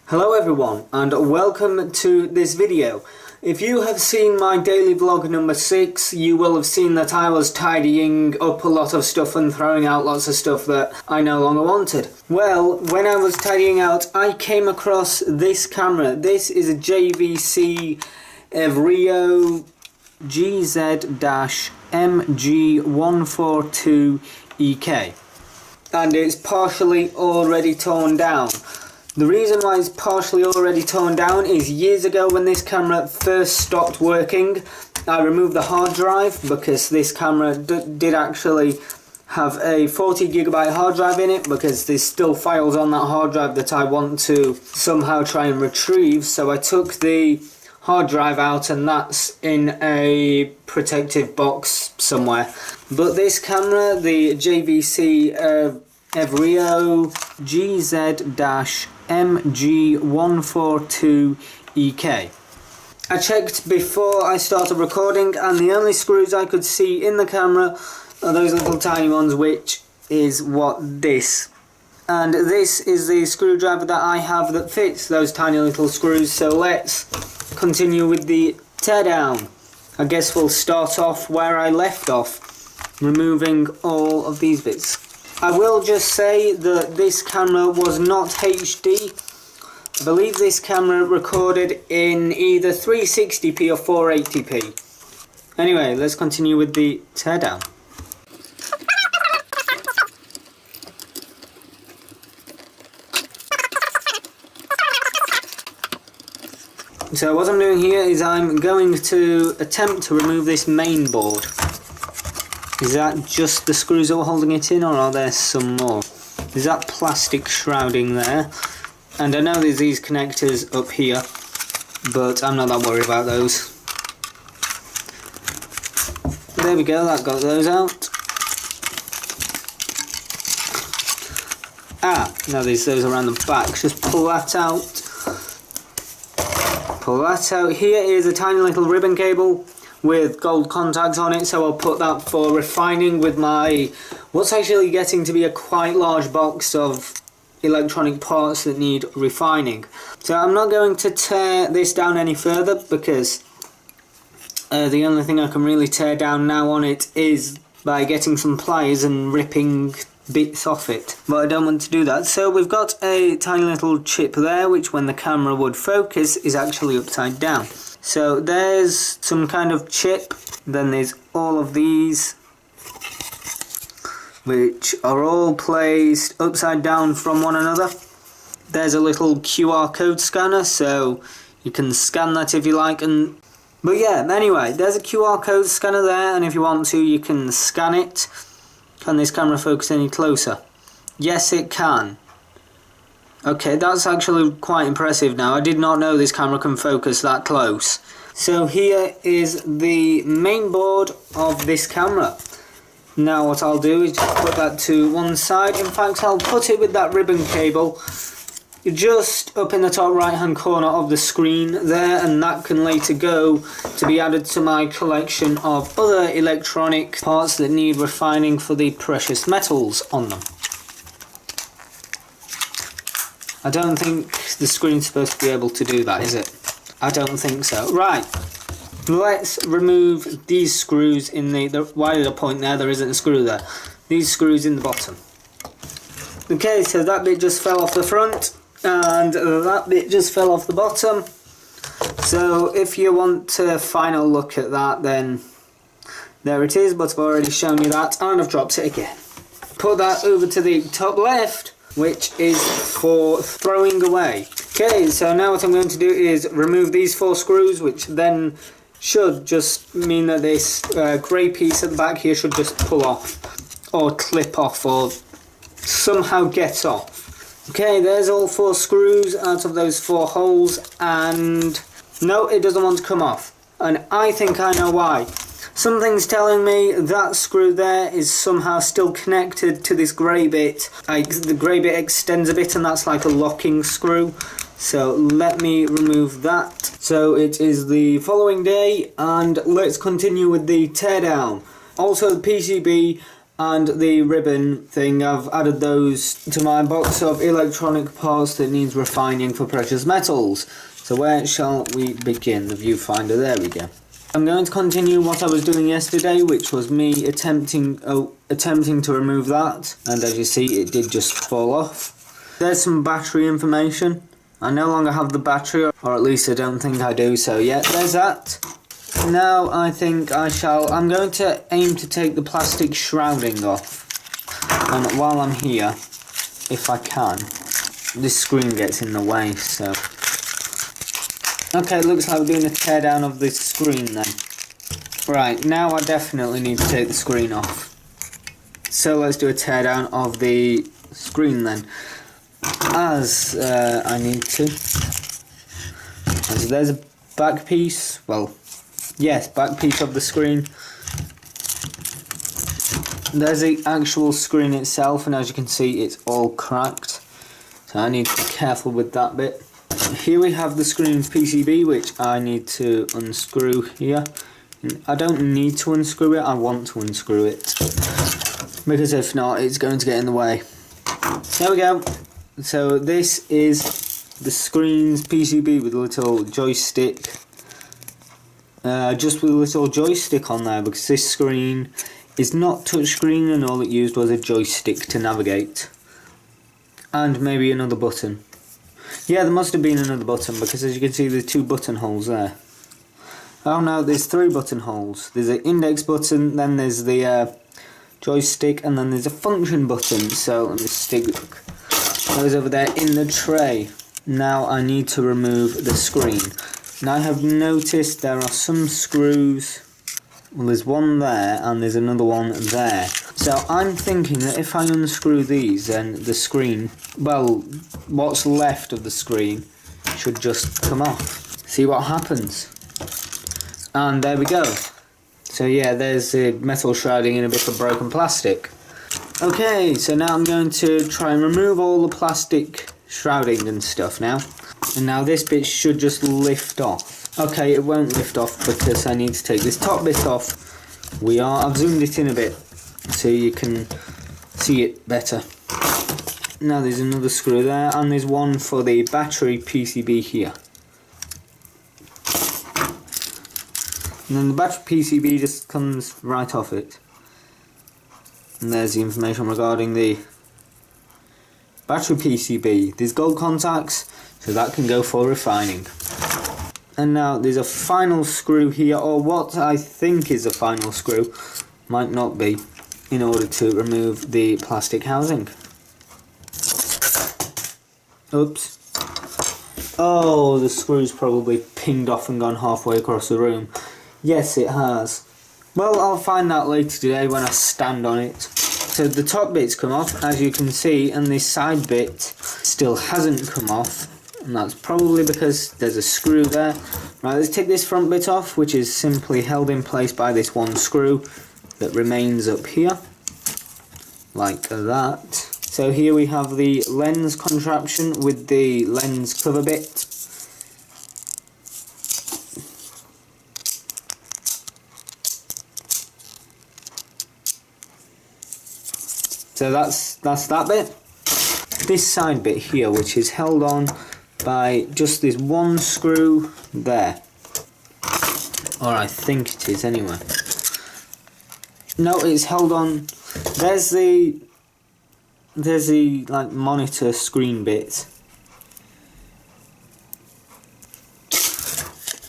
Hello everyone and welcome to this video. If you have seen my daily vlog number 6, you will have seen that I was tidying up a lot of stuff and throwing out lots of stuff that I no longer wanted. Well, when I was tidying out, I came across this camera. This is a JVC Everio GZ-MG142EK and it's partially already torn down. The reason why it's partially already torn down is years ago when this camera first stopped working, I removed the hard drive because this camera did actually have a 40GB hard drive in it, because there's still files on that hard drive that I want to somehow try and retrieve. So I took the hard drive out and that's in a protective box somewhere. But this camera, the JVC Everio GZ-MG142EK. I checked before I started recording and the only screws I could see in the camera are those little tiny ones, which is this. And this is the screwdriver that I have that fits those tiny little screws. So let's continue with the teardown. I guess we'll start off where I left off, removing all of these bits. I will just say that this camera was not HD. I believe this camera recorded in either 360p or 480p. Anyway, let's continue with the teardown. So what I'm doing here is I'm going to attempt to remove this main board. Is that just the screws that were holding it in, or are there some more? There's that plastic shrouding there, and I know there's these connectors up here, but I'm not that worried about those. There we go, that got those out. Now there's those around the back. Just pull that out. Pull that out. Here is a tiny little ribbon cable with gold contacts on it, so I'll put that for refining with my what's actually getting to be a quite large box of electronic parts that need refining. So I'm not going to tear this down any further because the only thing I can really tear down now on it is by getting some pliers and ripping bits off it, but I don't want to do that. So we've got a tiny little chip there, which when the camera would focus is actually upside down. So there's some kind of chip, then there's all of these, which are all placed upside down from one another. There's a little QR code scanner, so you can scan that if you like. But yeah, anyway, there's a QR code scanner there, and if you want to, you can scan it. Can this camera focus any closer? Yes, it can. Okay, that's actually quite impressive now. I did not know this camera can focus that close. So here is the main board of this camera. Now what I'll do is just put that to one side. In fact, I'll put it with that ribbon cable just up in the top right hand corner of the screen there, and that can later go to be added to my collection of other electronic parts that need refining for the precious metals on them. I don't think the screen's supposed to be able to do that, is it? I don't think so. Right, let's remove these screws in why did I point there? There isn't a screw there. These screws in the bottom. Okay, so that bit just fell off the front and that bit just fell off the bottom. So if you want a final look at that, then there it is, but I've already shown you that and I've dropped it again. Put that over to the top left, which is for throwing away. Okay, so now what I'm going to do is remove these 4 screws, which then should just mean that this grey piece at the back here should just pull off, or clip off, or somehow get off. Okay, there's all 4 screws out of those 4 holes, and no, it doesn't want to come off. And I think I know why. Something's telling me that screw there is somehow still connected to this grey bit. The grey bit extends a bit and that's like a locking screw. So let me remove that. So it is the following day and let's continue with the teardown. Also the PCB and the ribbon thing, I've added those to my box of electronic parts that needs refining for precious metals. So where shall we begin? The viewfinder, there we go. I'm going to continue what I was doing yesterday, which was me attempting to remove that, and as you see it did just fall off. There's some battery information. I no longer have the battery, or at least I don't think I do, so yeah, there's that. Now I think I'm going to aim to take the plastic shrouding off, and while I'm here, if I can, this screen gets in the way, so. Okay, looks like we're doing a teardown of this screen then. Right, now I definitely need to take the screen off. So let's do a teardown of the screen then. As I need to. So there's a back piece, well, yes, back piece of the screen. There's the actual screen itself, and as you can see it's all cracked. So I need to be careful with that bit. Here we have the screen's PCB, which I need to unscrew here. I don't need to unscrew it, I want to unscrew it, because if not it's going to get in the way. There we go. So this is the screen's PCB with a little joystick, just with a little joystick on there, because this screen is not touchscreen and all it used was a joystick to navigate. And maybe another button. Yeah, there must have been another button, because as you can see there's 2 button holes there. Oh no, there's 3 button holes. There's an index button, then there's the joystick, and then there's a function button. So let me stick those over there in the tray. Now I need to remove the screen. Now I have noticed there are some screws. Well, there's one there and there's another one there. So I'm thinking that if I unscrew these, then the screen, well, what's left of the screen should just come off. See what happens. And there we go. So yeah, there's the metal shrouding in a bit of broken plastic. Okay, so now I'm going to try and remove all the plastic shrouding and stuff now. And now this bit should just lift off. Okay, it won't lift off because I need to take this top bit off. I've zoomed it in a bit so you can see it better. Now there's another screw there, and there's one for the battery PCB here. And then the battery PCB just comes right off it. And there's the information regarding the battery PCB. There's gold contacts, so that can go for refining. And now there's a final screw here, or what I think is a final screw, might not be, in order to remove the plastic housing. Oops. Oh, the screw's probably pinged off and gone halfway across the room. Yes, it has. Well, I'll find that later today when I stand on it. So the top bit's come off, as you can see, and this side bit still hasn't come off. And that's probably because there's a screw there. Right, let's take this front bit off, which is simply held in place by this one screw that remains up here. Like that. So here we have the lens contraption with the lens cover bit. So that's that bit. This side bit here, which is held on by just this one screw there. Or I think it is anyway. No, it's held on. There's the like monitor screen bit.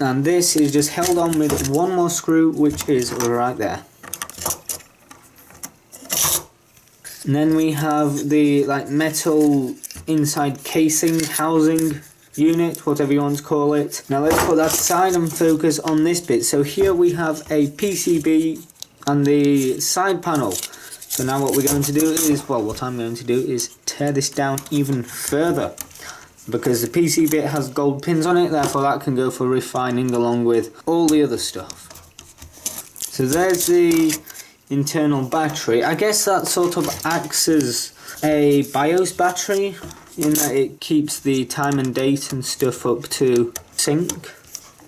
And this is just held on with one more screw, which is right there. And then we have the like metal inside casing, housing unit, whatever you want to call it. Now let's put that aside and focus on this bit. So here we have a PCB and the side panel. So now what we're going to do is, well, what I'm going to do is tear this down even further, because the PC bit has gold pins on it, therefore that can go for refining along with all the other stuff. So there's the internal battery. I guess that sort of acts as a BIOS battery, in that it keeps the time and date and stuff up to sync.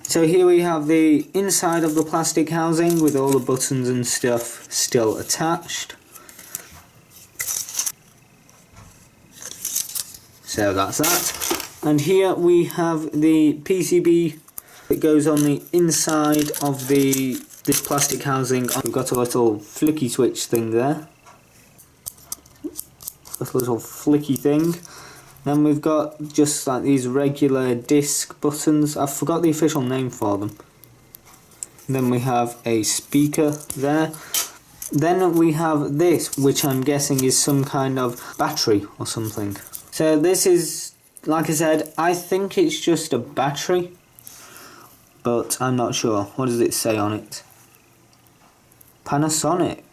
So here we have the inside of the plastic housing with all the buttons and stuff still attached. So that's that. And here we have the PCB that goes on the inside of this plastic housing. We've got a little flicky switch thing there. This little flicky thing. Then we've got just like these regular disc buttons. I forgot the official name for them. Then we have a speaker there. Then we have this, which I'm guessing is some kind of battery or something. So this is, like I said, I think it's just a battery, but I'm not sure. What does it say on it? Panasonic.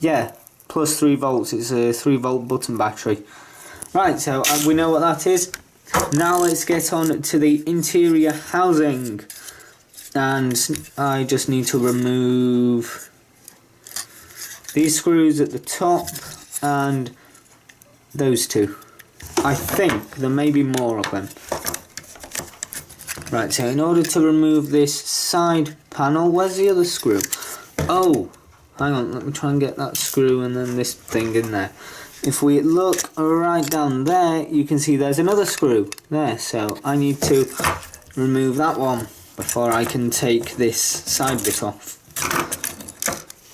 Yeah, plus 3 volts. It's a 3-volt button battery. Right, so we know what that is. Now let's get on to the interior housing. And I just need to remove these screws at the top and those two. I think there may be more of them. Right, so in order to remove this side panel, where's the other screw? Oh, hang on, let me try and get that screw and then this thing in there. If we look right down there, you can see there's another screw there, so I need to remove that one before I can take this side bit off,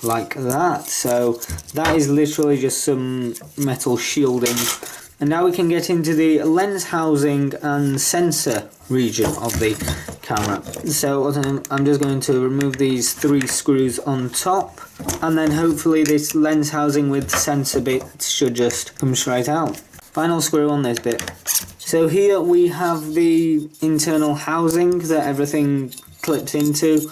like that. So that is literally just some metal shielding. And now we can get into the lens housing and sensor region of the camera. So I'm just going to remove these 3 screws on top, and then hopefully this lens housing with sensor bit should just come straight out. Final screw on this bit. So here we have the internal housing that everything clips into,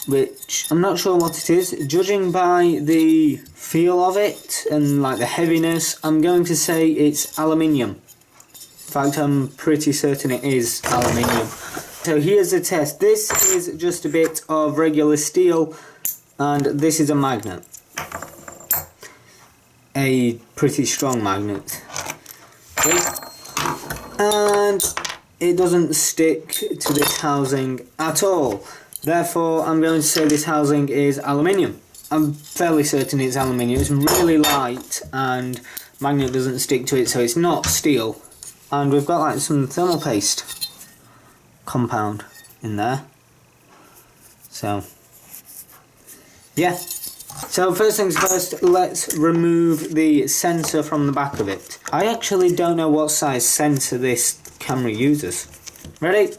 which I'm not sure what it is. Judging by the feel of it and like the heaviness, I'm going to say it's aluminium. In fact, I'm pretty certain it is aluminium. So here's the test. This is just a bit of regular steel, and this is a magnet. A pretty strong magnet. Okay. And it doesn't stick to this housing at all. Therefore, I'm going to say this housing is aluminium. I'm fairly certain it's aluminium. It's really light and magnet doesn't stick to it, so it's not steel. And we've got like some thermal paste compound in there. So, yeah. So first things first, let's remove the sensor from the back of it. I actually don't know what size sensor this camera uses. Ready?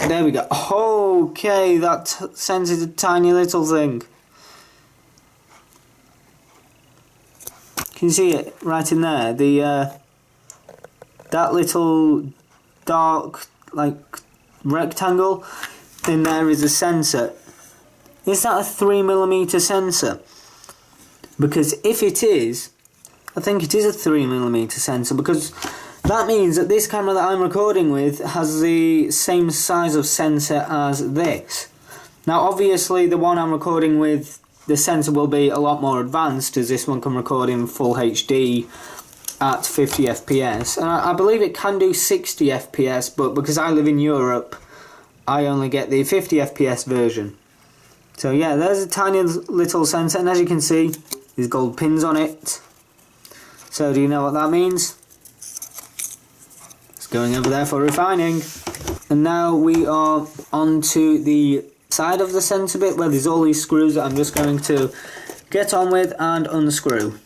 There we go. Okay, that sensor's a tiny little thing. Can you see it right in there? That little dark like rectangle in there is a sensor. Is that a 3mm sensor? Because if it is, I think it is a 3mm sensor, because that means that this camera that I'm recording with has the same size of sensor as this. Now obviously the one I'm recording with, the sensor will be a lot more advanced, as this one can record in full HD at 50 FPS. And I believe it can do 60 FPS, but because I live in Europe, I only get the 50 FPS version. So yeah, there's a tiny little sensor, and as you can see, there's gold pins on it. So do you know what that means? It's going over there for refining. And now we are onto the side of the sensor bit where there's all these screws that I'm just going to get on with and unscrew.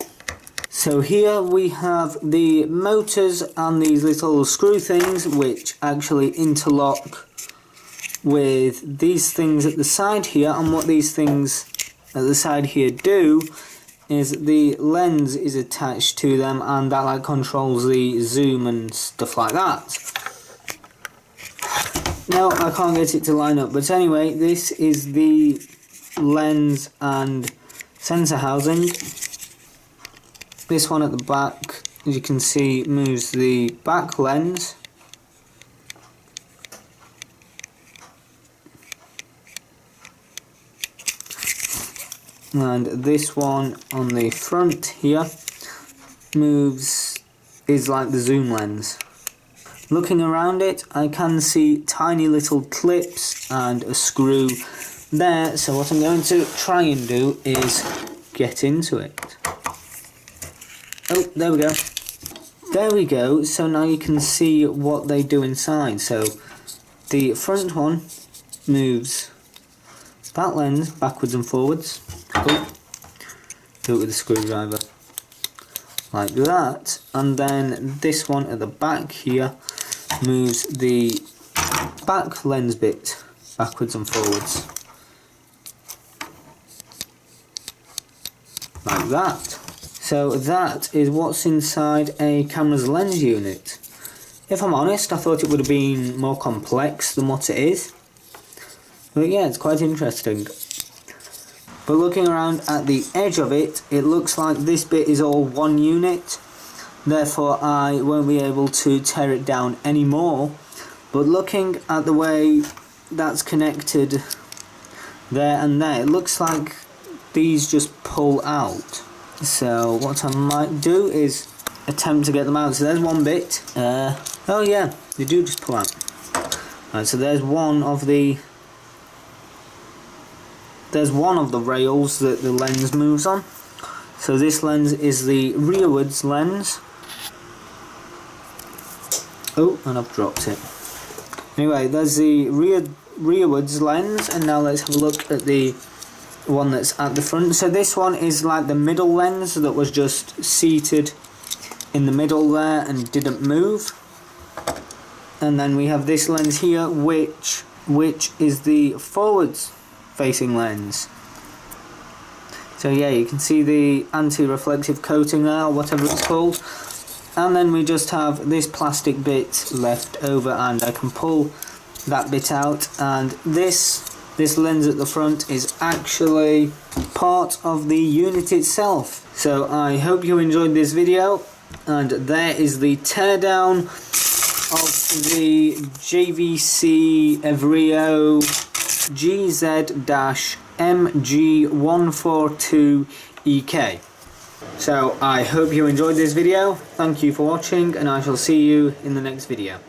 So here we have the motors and these little screw things which actually interlock with these things at the side here, and what these things at the side here do is the lens is attached to them, and that like controls the zoom and stuff like that. No, I can't get it to line up, but anyway, this is the lens and sensor housing. This one at the back, as you can see, moves the back lens. And this one on the front here is like the zoom lens. Looking around it, I can see tiny little clips and a screw there, so what I'm going to try and do is get into it. Oh, there we go. There we go. So now you can see what they do inside. So the front one moves that lens backwards and forwards. Oh, do it with a screwdriver. Like that. And then this one at the back here moves the back lens bit backwards and forwards. Like that. So that is what's inside a camera's lens unit. If I'm honest, I thought it would have been more complex than what it is. But yeah, it's quite interesting. But looking around at the edge of it, it looks like this bit is all one unit. Therefore I won't be able to tear it down anymore. But looking at the way that's connected there and there, it looks like these just pull out. So what I might do is attempt to get them out. So there's one bit. Oh yeah, they do just pull out. Right, so there's one of the rails that the lens moves on. So this lens is the rearwards lens. Oh, and I've dropped it. Anyway, there's the rearwards lens, and now let's have a look at the one that's at the front. So this one is like the middle lens that was just seated in the middle there and didn't move. And then we have this lens here, which is the forwards facing lens. So yeah, you can see the anti-reflective coating there, or whatever it's called. And then we just have this plastic bit left over, and I can pull that bit out, and this lens at the front is actually part of the unit itself. So I hope you enjoyed this video, and there is the teardown of the JVC Everio GZ-MG142EK. So I hope you enjoyed this video. Thank you for watching, and I shall see you in the next video.